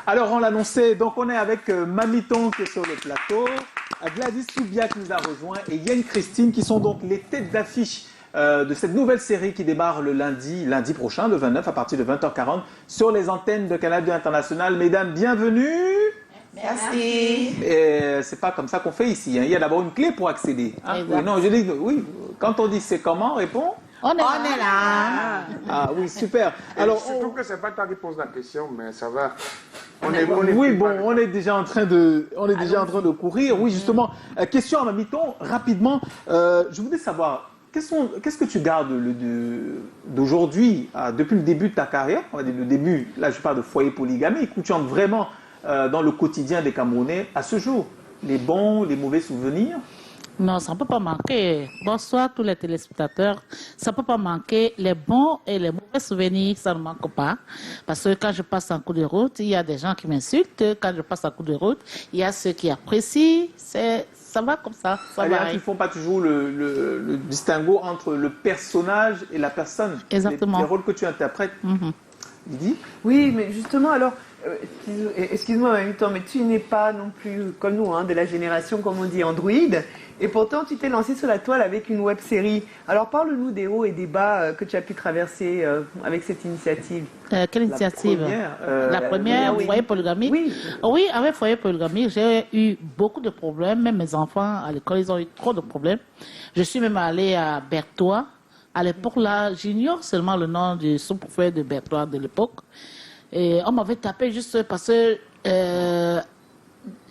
Alors, on l'annonçait, donc on est avec Mamiton qui est sur le plateau, Gladys Toubia qui nous a rejoint et Yen Christine qui sont donc les têtes d'affiche de cette nouvelle série qui démarre le lundi prochain, le 29, à partir de 20h40, sur les antennes de Canal 2 International. Mesdames, bienvenue. Merci. C'est pas comme ça qu'on fait ici. Hein. Il y a d'abord une clé pour accéder. Hein. Oui, non, je dis oui. Quand on dit c'est comment, réponds. On est là. Ah oui, super. Alors, je trouve que c'est pas toi qui poses la question, mais ça va. On est déjà en train de courir. Oui, justement. Question à Mamiton, rapidement. Je voudrais savoir, qu'est-ce que tu gardes d'aujourd'hui, depuis le début de ta carrière, on va dire le début, là je parle de foyer polygamique, où tu entres vraiment dans le quotidien des Camerounais à ce jour. Les bons, les mauvais souvenirs? Non, ça ne peut pas manquer. Bonsoir tous les téléspectateurs. Ça ne peut pas manquer. Les bons et les mauvais souvenirs, ça ne manque pas. Parce que quand je passe en coup de route, il y a des gens qui m'insultent. Quand je passe en coup de route, il y a ceux qui apprécient. Ça va comme ça. Ils ne font pas toujours le distinguo entre le personnage et la personne. Exactement. Les rôles que tu interprètes. Didi? Oui, mais justement, alors, excuse-moi, en même temps, mais tu n'es pas non plus comme nous, hein, de la génération, comme on dit, Android. Et pourtant, tu t'es lancé sur la toile avec une web-série. Alors, parle-nous des hauts et des bas que tu as pu traverser avec cette initiative. Quelle initiative? La première, oui. Foyer Polygamique. Oui. Oui, avec Foyer Polygamique, j'ai eu beaucoup de problèmes. Même mes enfants, à l'école, ils ont eu trop de problèmes. Je suis même allée à Berthois. À l'époque, là, j'ignore seulement le nom du sous-préfet de Berthois de l'époque. Et on m'avait tapé juste parce que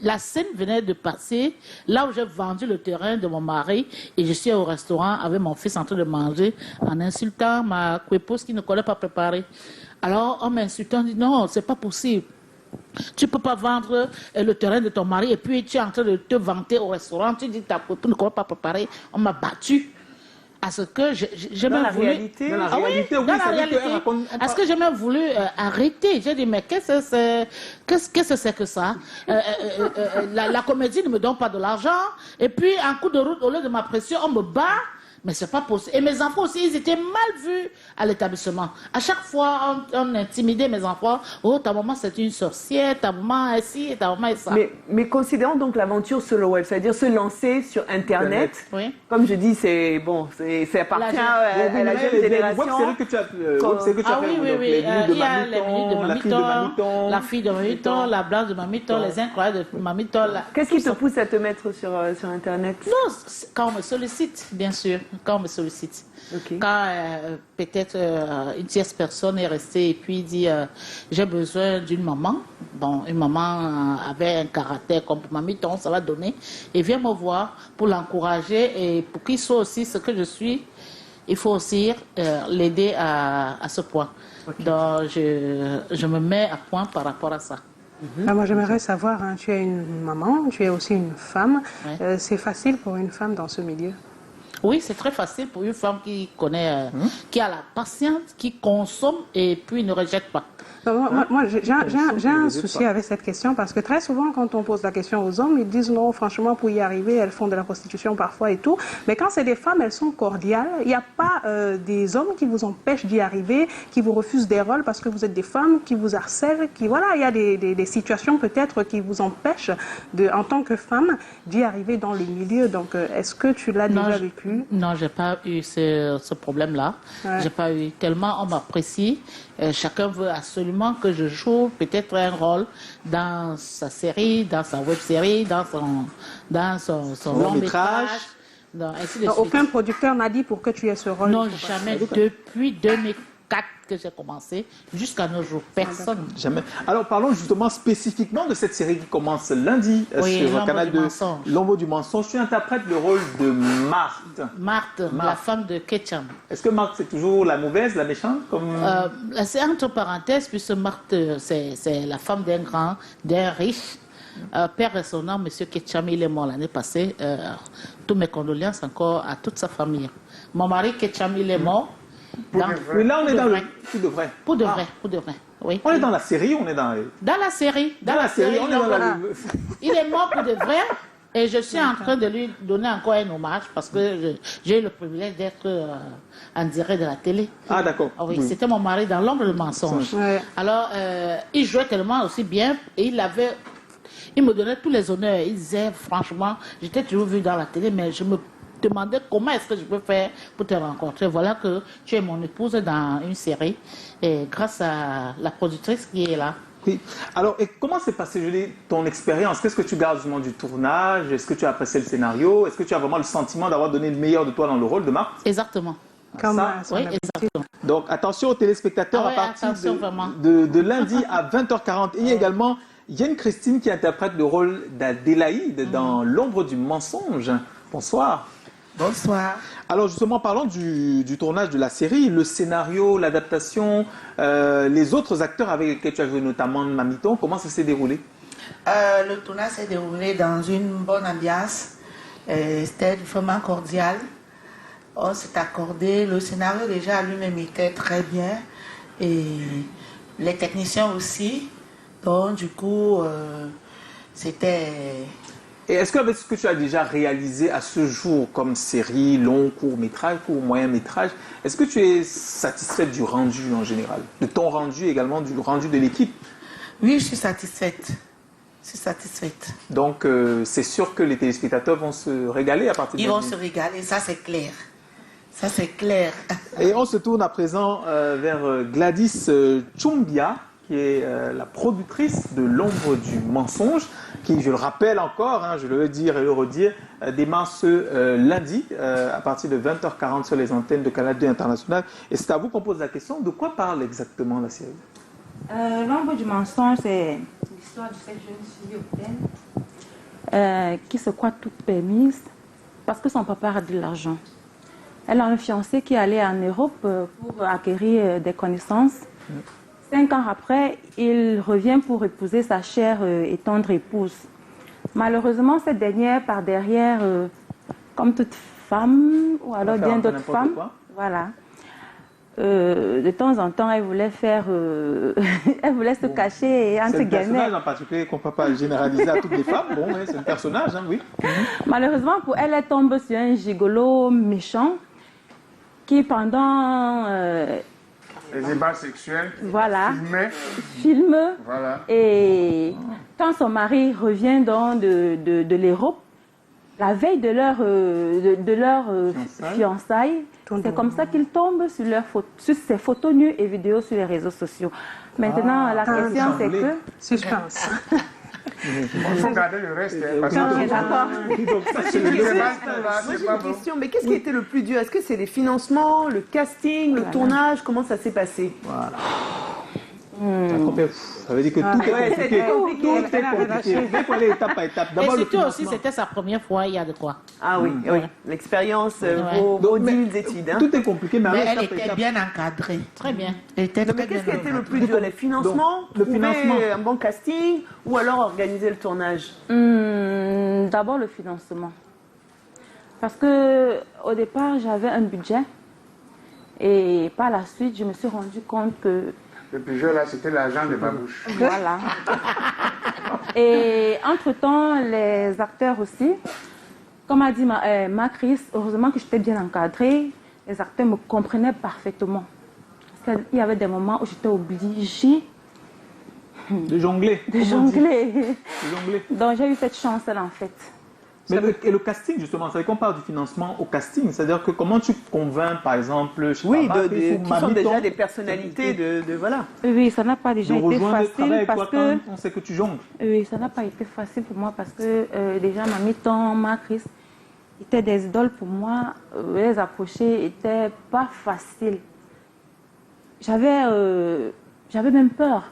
la scène venait de passer là où j'ai vendu le terrain de mon mari et je suis au restaurant avec mon fils en train de manger en insultant ma épouse qui ne connaît pas préparer. Alors on m'insultait, on dit non, c'est pas possible. Tu ne peux pas vendre le terrain de ton mari et puis tu es en train de te vanter au restaurant, tu dis ta épouse ne connaît pas préparer. On m'a battu. Parce que j'ai même voulu... Dans la réalité, oui, dans la réalité. Est-ce que j'ai même voulu arrêter? J'ai dit, mais qu'est-ce que c'est que ça? La comédie ne me donne pas de l'argent. Et puis, en coup de route, au lieu de m'apprécier, on me bat. Mais c'est pas possible. Et mes enfants aussi, ils étaient mal vus à l'établissement. À chaque fois, on intimidait mes enfants. Oh, ta maman, c'est une sorcière, ta maman est ci, ta maman est ça. Mais considérons donc l'aventure sur le web, c'est-à-dire se lancer sur Internet. Oui. Comme je dis, c'est appartient à la jeune génération. Web-série que tu as fait. Oui. Il y a les minutes de Mamiton, la fille de Mamiton, la blanche de Mamiton, les incroyables de Mamiton. Qu'est-ce qui te pousse à te mettre sur Internet? Non, quand on me sollicite, bien sûr. Quand on me sollicite. Okay. Quand peut-être une tierce personne est restée et puis dit j'ai besoin d'une maman. Bon, une maman avait un caractère comme Mamiton, ça va donner. Et vient me voir pour l'encourager et pour qu'il soit aussi ce que je suis. Il faut aussi l'aider à ce point. Okay. Donc je me mets à point par rapport à ça. Moi, j'aimerais savoir, hein, tu es une maman, tu es aussi une femme. Ouais. C'est facile pour une femme dans ce milieu? Oui, c'est très facile pour une femme qui connaît, qui a la patience, qui consomme et puis ne rejette pas. Moi j'ai un souci avec cette question parce que très souvent, quand on pose la question aux hommes, ils disent non, franchement, pour y arriver, elles font de la prostitution parfois et tout. Mais quand c'est des femmes, elles sont cordiales. Il n'y a pas des hommes qui vous empêchent d'y arriver, qui vous refusent des rôles parce que vous êtes des femmes, qui vous harcèlent, voilà, il y a des situations peut-être qui vous empêchent, en tant que femme, d'y arriver dans le milieu. Donc, est-ce que tu l'as déjà vécu? Non, j'ai pas eu ce problème-là. Ouais. J'ai pas eu tellement, on m'apprécie. Chacun veut absolument que je joue peut-être un rôle dans sa série, dans sa web-série, dans son long métrage. Aucun producteur n'a dit pour que tu aies ce rôle? Non, jamais. Depuis 2004 que j'ai commencé jusqu'à nos jours. Personne. Jamais. Alors parlons justement spécifiquement de cette série qui commence lundi sur le canal de L'Ombre du mensonge. Tu interprètes le rôle de Marthe. Marthe, la femme de Ketcham. Est-ce que Marthe c'est toujours la mauvaise, la méchante c'est entre parenthèses puisque Marthe c'est la femme d'un riche. Père et son nom, M. Ketcham, il est mort l'année passée. Toutes mes condoléances encore à toute sa famille. Mon mari Ketcham, il est mort. Mais là, on est dans le... Pour de vrai. Pour de vrai, oui. On est dans la série, on est dans... Dans la série. Dans la série, on est dans la... Il est mort pour de vrai. Et je suis en train de lui donner encore un hommage parce que j'ai eu le privilège d'être en direct de la télé. Ah, d'accord. Ah oui, c'était mon mari dans l'ombre du mensonge. Ouais. Alors, il jouait tellement aussi bien et il me donnait tous les honneurs. Il disait, franchement, j'étais toujours vu dans la télé, mais je me demandais comment est-ce que je peux faire pour te rencontrer. Voilà que tu es mon épouse dans une série, et grâce à la productrice qui est là. Oui. Alors, et comment s'est passé, Julie, ton expérience? Qu'est-ce que tu gardes justement du tournage? Est-ce que tu as apprécié le scénario? Est-ce que tu as vraiment le sentiment d'avoir donné le meilleur de toi dans le rôle de Marthe? Exactement. Comme Ça, son Oui, habitude. exactement. Donc, attention aux téléspectateurs Ah ouais, à partir attention, vraiment. de lundi à 20h40. Et il y a également Yann Christine qui interprète le rôle d'Adélaïde dans L'ombre du mensonge. Bonsoir. Bonsoir. Alors justement, parlons du tournage de la série, le scénario, l'adaptation, les autres acteurs avec lesquels tu as joué, notamment Mamiton, comment ça s'est déroulé? Le tournage s'est déroulé dans une bonne ambiance. C'était vraiment cordial. On s'est accordé. Le scénario déjà lui-même était très bien. Et les techniciens aussi. Donc du coup, c'était... Et est-ce qu'avec ce que tu as déjà réalisé à ce jour comme série, long, court métrage, court, moyen métrage, est-ce que tu es satisfaite du rendu en général? De ton rendu également, du rendu de l'équipe? Oui, je suis satisfaite. Je suis satisfaite. Donc c'est sûr que les téléspectateurs vont se régaler à partir de Ils vont lundi. se régaler, ça c'est clair. Ça c'est clair. Et on se tourne à présent vers Gladys Chumbia, qui est la productrice de L'ombre du mensonge, qui, je le rappelle encore, je le veux dire et le redire, démarre ce lundi à partir de 20h40 sur les antennes de Canal 2 International. Et c'est à vous qu'on pose la question, de quoi parle exactement la série? L'ombre du mensonge, c'est l'histoire de cette jeune fille hautaine qui se croit toute permise parce que son papa a de l'argent. Elle a un fiancé qui est allé en Europe pour acquérir des connaissances. 5 ans après, il revient pour épouser sa chère et tendre épouse. Malheureusement, cette dernière, par derrière, comme toute femme, ou alors bien d'autres femmes, voilà. De temps en temps, elle voulait faire, elle voulait se cacher et entre C'est un guillemets. personnage en particulier qu'on ne peut pas généraliser à toutes les femmes. Bon, ouais, c'est un personnage, oui. Malheureusement pour elle, elle tombe sur un gigolo méchant qui pendant Les ébats sexuels. voilà, Filmés. filme. Voilà. Et quand son mari revient de l'Europe, la veille de leur fiançailles, c'est comme ça qu'il tombe sur ses photos nues et vidéos sur les réseaux sociaux. Maintenant, la question c'est que... Suspense. Il faut garder le reste. Parce Non, que d'accord. Moi j'ai une question, mais qu'est-ce qui a été le plus dur? Est-ce que c'est les financements, le casting, le tournage? Comment ça s'est passé? Ça veut dire que tout est compliqué. Tout est compliqué. Il faut aller étape par étape. Et D'abord, le surtout aussi, financement. c'était sa première fois, il y a de quoi. Ah oui, oui. L'expérience vaut Donc, 10 000 mais études. Hein. Tout est compliqué, mais Mais allez elle étape par était étape. bien encadrée. Très bien. Elle était Non, très mais qu'est-ce qui bien a été le encadrée. plus dur? Les financements, Donc, le trouver financement. un bon casting ou alors organiser le tournage? D'abord le financement. Parce que au départ, j'avais un budget. Et par la suite, je me suis rendu compte que le plus jeune là, c'était l'agent de Babouche. voilà. Et entre-temps, les acteurs aussi, comme a dit ma Chris, heureusement que j'étais bien encadrée, les acteurs me comprenaient parfaitement. Parce qu'il y avait des moments où j'étais obligée De jongler. de comme on dit. jongler. De jongler. Donc j'ai eu cette chance-là en fait. Mais et le casting, justement, c'est qu'on parle du financement au casting. C'est-à-dire que comment tu convaincs, par exemple, je sais Oui, pas, Patrice ou qui sont Mamiton, déjà des personnalités de voilà. Oui, ça n'a pas déjà de été rejoindre le travail facile avec parce toi que... quand on sait que tu jongles. Oui, ça n'a pas été facile pour moi parce que déjà Mamiton, ma Chris étaient des idoles pour moi. Les approcher était pas facile. J'avais même peur.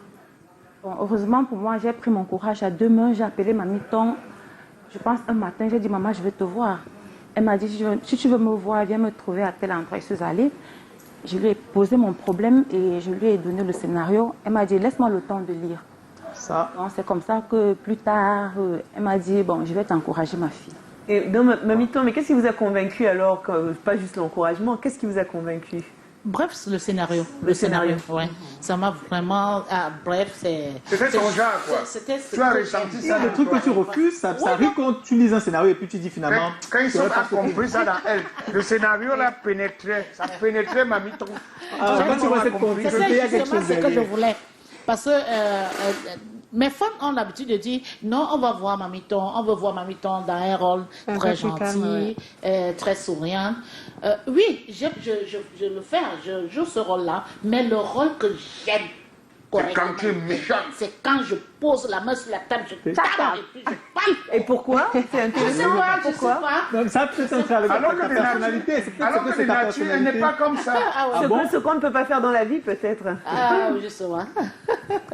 Bon, heureusement pour moi, j'ai pris mon courage à deux mains. J'ai appelé Mamiton. Je pense un matin, j'ai dit maman, je veux te voir. Elle m'a dit si tu veux me voir, viens me trouver à tel endroit. Je suis allée. Je lui ai posé mon problème et je lui ai donné le scénario. Elle m'a dit laisse-moi le temps de lire. Ça, Donc, c'est comme ça que plus tard, elle m'a dit, bon, je vais t'encourager, ma fille. Et donc, Mamiton, mais qu'est-ce qui vous a convaincu alors, pas juste l'encouragement, qu'est-ce qui vous a convaincu? Bref, c'est le scénario. Le scénario, ouais. Ça m'a vraiment... bref, c'est... C'était ton genre, quoi. Tu as ressenti ça. Le truc que tu refuses, ça arrive quand tu lis un scénario et puis tu dis finalement... Quand ils ont compris ça dans elle, le scénario là pénétrait, ça pénétrait ma mython. Quand tu vois cette conflit, il y a quelque chose c'est ce que je voulais. Parce que mes fans ont l'habitude de dire non, on va voir Mamiton, on veut voir Mamiton dans un rôle très gentil, très souriant. Oui, je le fais, je joue ce rôle-là, mais le rôle que j'aime, c'est quand tu es méchant. c'est quand je pose la main sur la table, je tape et puis je parle. Et pourquoi? C'est intéressant. Pourquoi? Donc ça peut-être entrer avec ta personnalité. Alors que de nature, elle n'est pas comme ça. Ce qu'on ne peut pas faire dans la vie, peut-être. Ah oui, je sais pas.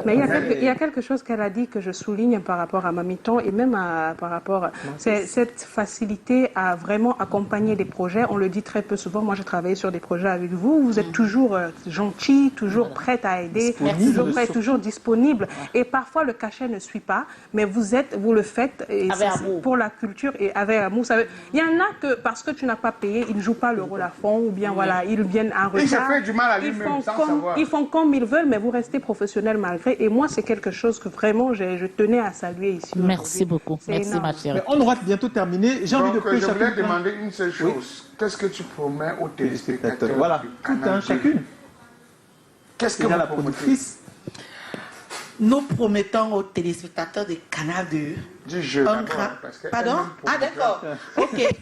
Mais il y a quelque chose qu'elle a dit que je souligne par rapport à Mamiton et même par rapport... C'est cette facilité à vraiment accompagner des projets. On le dit très peu souvent. Moi, j'ai travaillé sur des projets avec vous. Vous êtes toujours gentil, toujours prête à aider, toujours prête, toujours disponible. Et parfois, le cachet ne suit pas, mais vous le faites et pour la culture et avec amour. Il y en a que, parce que tu n'as pas payé, ils ne jouent pas le rôle à fond ou bien voilà, ils viennent en retard. Ils se font du mal à lui-même sans savoir. Ils font comme ils veulent, mais vous restez professionnel malgré. Et moi, c'est quelque chose que vraiment, je tenais à saluer ici. Merci beaucoup. Merci, ma chérie. Mais on aura bientôt terminé. J'ai envie de je voulais demander une seule chose. Qu'est-ce que tu promets aux téléspectateurs? Voilà, tout un, chacune. Qu'est-ce que la vous promettez? productrice? Nous promettons aux téléspectateurs de Canal 2 du jeu. Pardon? Ah d'accord. Ok.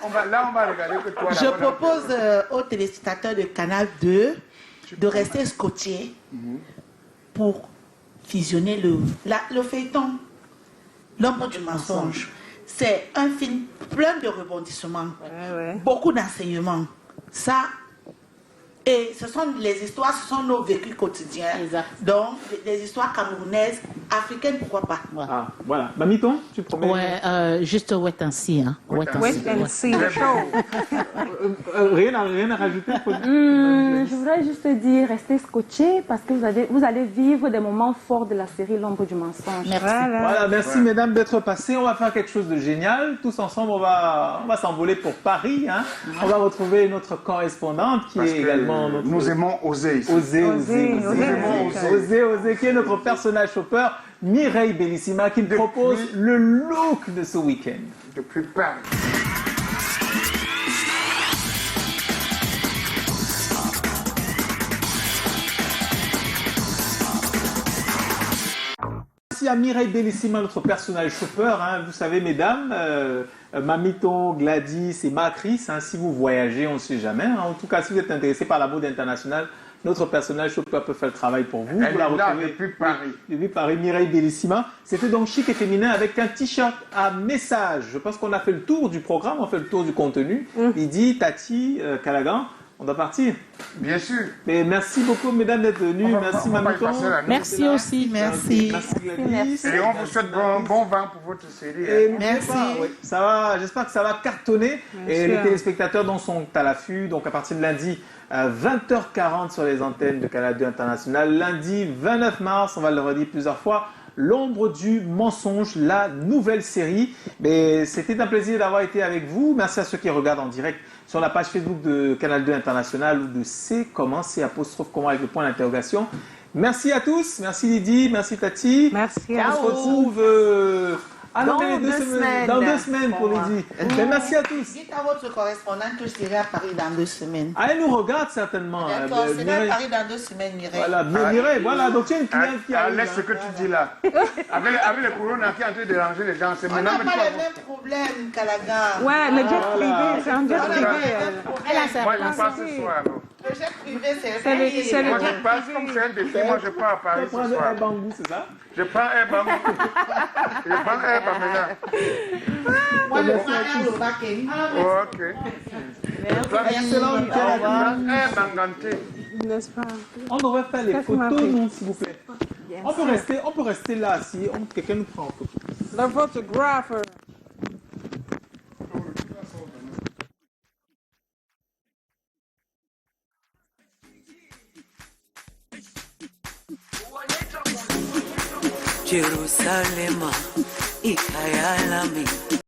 On va regarder que toi. Je propose aux téléspectateurs de Canal 2 de rester scotchés pour visionner le feuilleton, L'ombre du mensonge. C'est un film plein de rebondissements, beaucoup d'enseignements. Ça. Et ce sont les histoires, ce sont nos vécus quotidiens. Exact. Donc, des histoires camerounaises, africaines, pourquoi pas. Ah, voilà. Mamiton, tu promets? Ouais, juste wait and see. Hein. Wait and see the show. Rien à rajouter? Je voudrais juste dire, restez scotchés parce que vous allez vivre des moments forts de la série L'ombre du mensonge. Merci. Voilà, merci mesdames d'être passées. On va faire quelque chose de génial. Tous ensemble, on va s'envoler pour Paris. Hein. On va retrouver notre correspondante qui est également... Nous aimons oser. Oser, qui est notre personnage shopper, Mireille Bellissima, qui nous propose le look de ce week-end. Depuis Paris. Merci à Mireille Bellissima, notre personnage shopper. Hein. Vous savez, mesdames, Mamiton, Gladys et Macris, hein, si vous voyagez, on ne sait jamais. Hein. En tout cas, si vous êtes intéressé par la mode internationale, notre personnage shopper peut faire le travail pour vous. Elle vous la est là retrouvez depuis Paris. Depuis Paris, Mireille Bellissima. C'était donc chic et féminin avec un t-shirt à message. Je pense qu'on a fait le tour du programme, on a fait le tour du contenu. Lydie, Tati, Callaghan, on doit partir. Bien sûr. Mais merci beaucoup, mesdames, d'être venues. Merci, Mamiton. Merci aussi, merci. Merci, Gladys. Et on vous souhaite bon vent pour votre série. Et Merci. Ça va, j'espère que ça va cartonner. Et les téléspectateurs dont sont à l'affût, donc à partir de lundi, 20h40 sur les antennes de Canal 2 International. Lundi 29 mars, on va le redire plusieurs fois, L'ombre du mensonge, la nouvelle série. Mais c'était un plaisir d'avoir été avec vous. Merci à ceux qui regardent en direct sur la page Facebook de Canal 2 International ou de C comment avec le point d'interrogation. Merci à tous. Merci Lydie, merci Tati. Merci à vous. On se retrouve dans 2 semaines. Dans 2 semaines pour Lydie. Mais merci à tous. Dites à votre correspondant que je serai à Paris dans 2 semaines. Ah, elle nous regarde certainement. D'accord, je serai à Paris dans 2 semaines, Mireille. Voilà, Mireille, voilà. Donc tu as une cliente qui arrive. Laisse ce que tu dis là. Avec le corona qui est en train de déranger les gens, c'est On n'a maintenant. pas les mêmes problèmes, Callaghan. Ouais, le jet privé, c'est un jet privé. Moi, je passe ce soir. Le jet privé, c'est C'est le Moi, je passe comme c'est un défi. Moi, je pars à Paris Tu ce prends soir. un bambou, c'est ça? Je prends un bambou. Je prends un bambou. Moi, je prends un Lovakin. Ok. Excellent week-end. Un banganté. N'est-ce pas? On devrait faire les photos, nous, s'il vous plaît. On peut rester là, si quelqu'un nous prend en photo. Le photographe. Jerusalema, ikayalami.